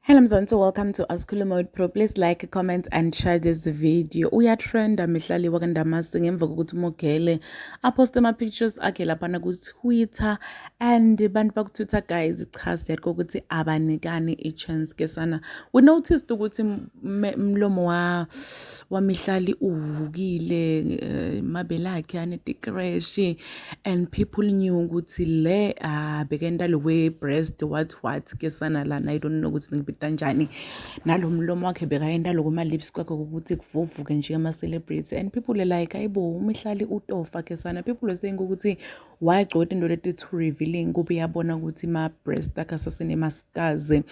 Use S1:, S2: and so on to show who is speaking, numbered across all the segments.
S1: Hello Mzansi, welcome to Askhulume Mode Pro. Please like, comment and share this video. Uyatrenda Mihlali Ndamase ngemva kokuthi uMogele aposte ama-pictures akhe laphana ku-Twitter and bantu baku-Twitter guys chaza ukuthi abanikani i-chance ke sana. We noticed ukuthi mlomo wa Mihlali uvukile, mabele akhe aneti-crash and people knew ukuthi le bekenda lo breast what ke sana lana. I don't know ukuthi kanjani nalo mlomo wakhe bekayenda lokho ama-lips kwakhe ukuthi kuvuvuke nje ama-celebrity and people like ayibo uMihlali utofa ke sana. People were saying ukuthi why agcoka into leti too revealing kube yabona ukuthi ma-breast akhe asasenemaskazi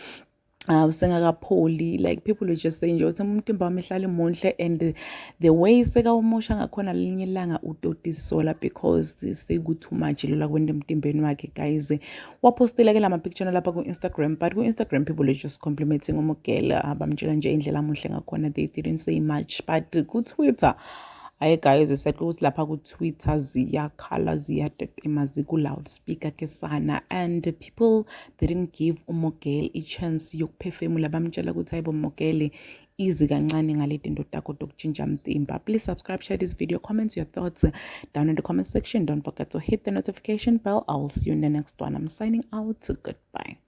S1: usengakapholi. Like people were just saying nje ukuthi umtimba wamihlali muhle and the way sekawumusha ngakhona lelinye ilanga utotisola because seku-too much lola kwenda emtimbeni wakhe guys. Wapostile ke lama-picture lapha ku-Instagram, but ku-Instagram people are just complimenting uMogele, bamtshela nje indlela amuhle ngakhona. They didn't say much, but ku-Twitter hayi guys said ukuthi lapha ku-Twitter ziyakhala ziyatetema ziku-loudspeaker ke sana and people didn't give uMogele i-chance yokuphefemula. Bamtshela ukuthi hayibo Mogele easy kancane ngale tinto takho tokutshintsha mtimba. Please subscribe, share this video, comment your thoughts down in the comment section. Don't forget to hit the notification bell. I will see you in the next one. I'm signing out. Goodbye.